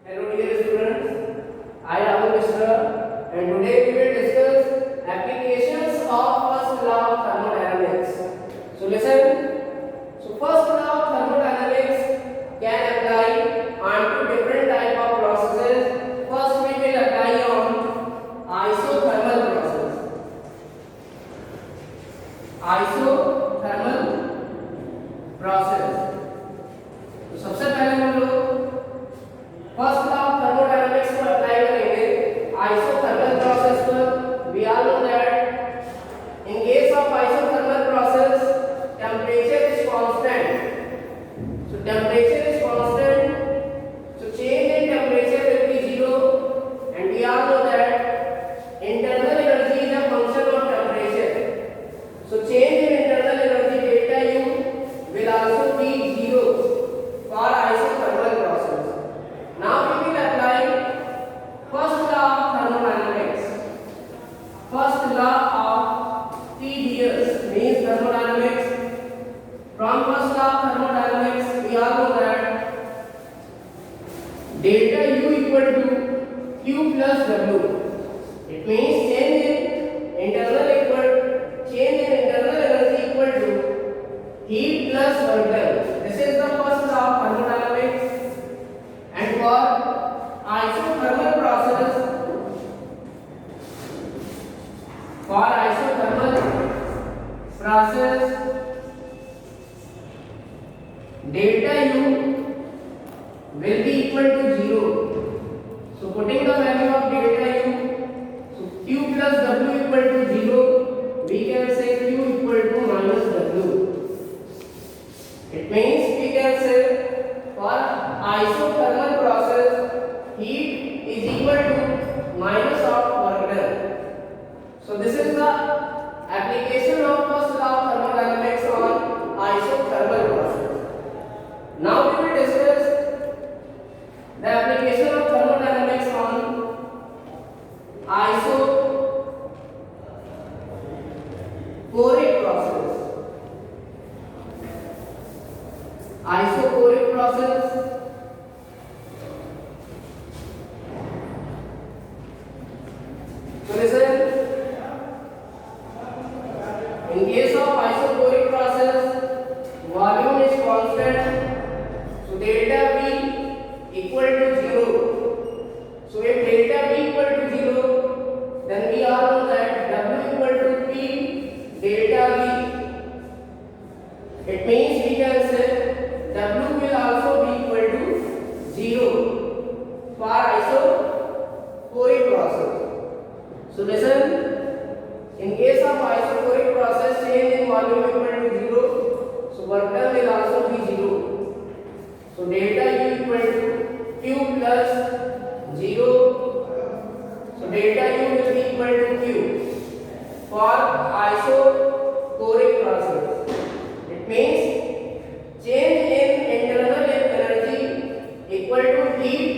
Hello dear students, I am Rahul Mishra and today we will discuss applications of first law of thermodynamics. So listen, so first law of thermodynamics can apply on two different type of processes. First we will apply on isothermal process. Isothermal process. तो सबसे पहले हम लोग first law of thermodynamics को apply करेंगे isothermal process पर. We all know that in case of isothermal process temperature is constant. So temperature is constant, so change in temperature will be zero and we all know that internal energy is a function of temperature. So change in internal energy delta U will also be zero for isothermal process. Now we will apply first law of thermodynamics. First law of TDS means thermodynamics. From first law of thermodynamics we all know that delta U equal to Q plus W. It means change in internal energy equal to heat plus work done. This is the first law of thermodynamics. And for isothermal process, delta U will be equal to zero. So putting the value of delta U, so Q plus W equal to zero, we can say Q equal to minus W. It means we can say for isothermal process heat is equal to minus of work done. So this is the application of first law of thermodynamics on isothermal process. Now we will discuss the application of thermodynamics on isochoric process. Isochoric process. So listen, in case of isochoric process, volume is constant, so delta V equal to zero. So if delta V equal to zero, then we all know that W equal to P delta V. It means we can say W will also be equal to zero for isochoric process. So listen, in case of isochoric process, change in volume equal to zero, so work done will also be zero. So delta U equal to Q plus zero. So delta U will be equal to Q for isochoric process. It means change in internal energy equal to heat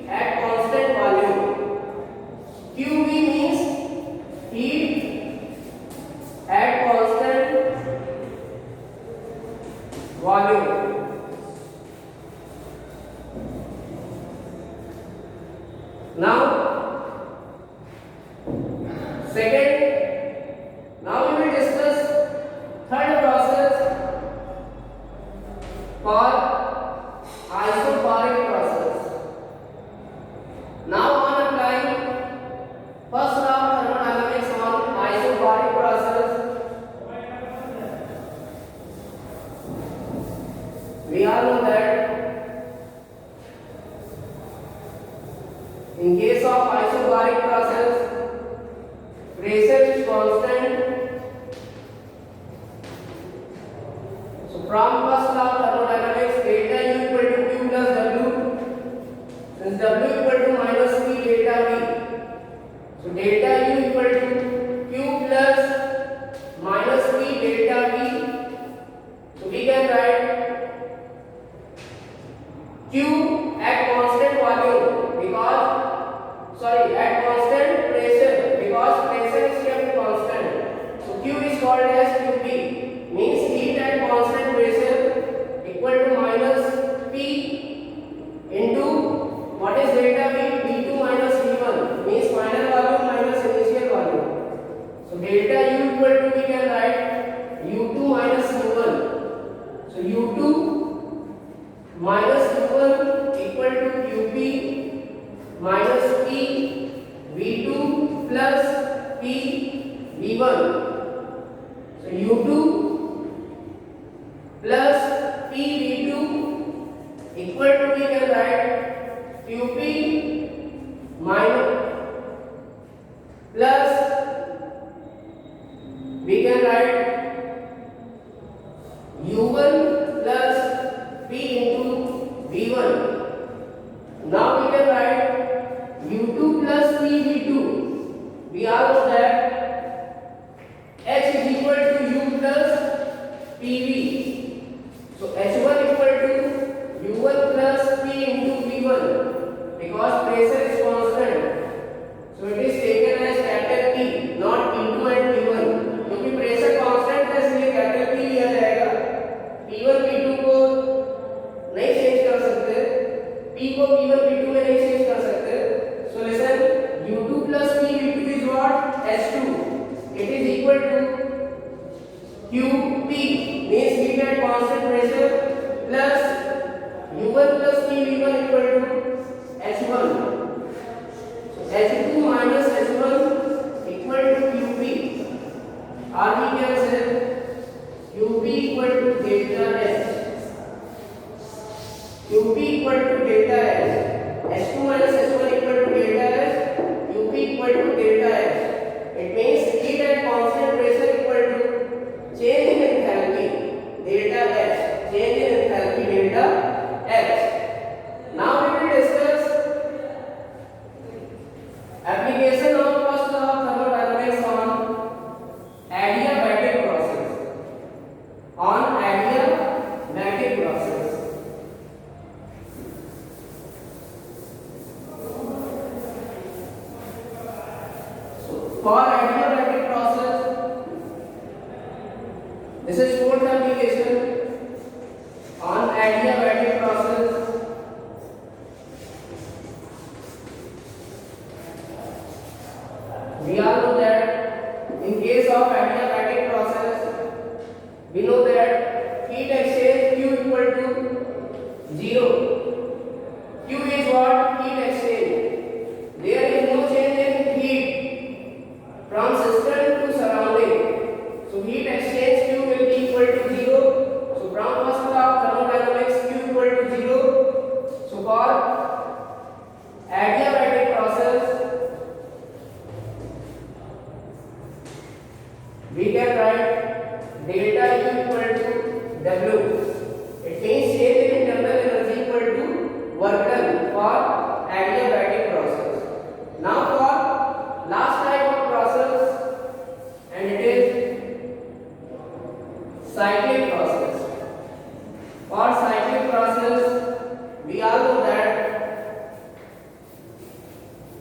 at constant volume. QV means heat at constant volume. Now we will discuss third process for isobaric process. Now on applying first law of thermodynamics on isobaric process, we all know that in case of isobaric process, pressure is constant. So from first law of thermodynamics, delta U equal to Q plus W, since W equal to minus P delta V. So delta U equal to Q plus minus P delta V. So we can write Q at constant volume at constant pressure, because pressure is kept constant. So Q is called as QP, means heat at constant pressure delta V, V2 minus V1 means final volume minus initial volume. So delta U equal to, we can write U2 minus U1. So U2 minus U1 equal to QP minus P V2 plus P V1. So U2 plus P V2 equal to, we can write QP minus plus, we can write U1 plus P into V1. Now we can write U2 plus P V2. We all know that H is equal to U plus PV. So H1 equal to U1 plus P into V1 because pressure is constant. So it is taken as capital P, not P2 and P1. क्योंकि pressure constant है इसलिए capital P लिया जाएगा. P1 P2 को नहीं change कर सकते, P को P1 P2 में नहीं चेंज कर सकते. So listen, U2 plus P V2 is what? H2. It is equal to QP means heat at constant pressure plus U1 plus P V1 equal to H1. So H2 minus H1 equal to QP, or we can say QP equal to delta H. QP equal to delta H. H2 minus H1 equal to delta H. QP equal to delta H. It means heat at constant pressure equal to change in enthalpy delta H. Change in enthalpy delta H. Now we will discuss application of first law of thermodynamics on adiabatic process. On adiabatic process. So for adiabatic process, this is fourth application on adiabatic process. We all know that in case of adiabatic process, we know that heat exchange Q equal to 0. Q is what? Heat exchange. There is no change in heat from system to surrounding. So heat exchange Q will be equal to 0. So from first law of thermodynamics, Q equal to 0. So for adiabatic process, we can write delta U equal to W. It means change in internal energy equal to work done for adiabatic process. Now for last type of process, and it is cyclic process. For cyclic process, we all know that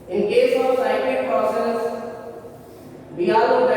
in case of cyclic process, we all know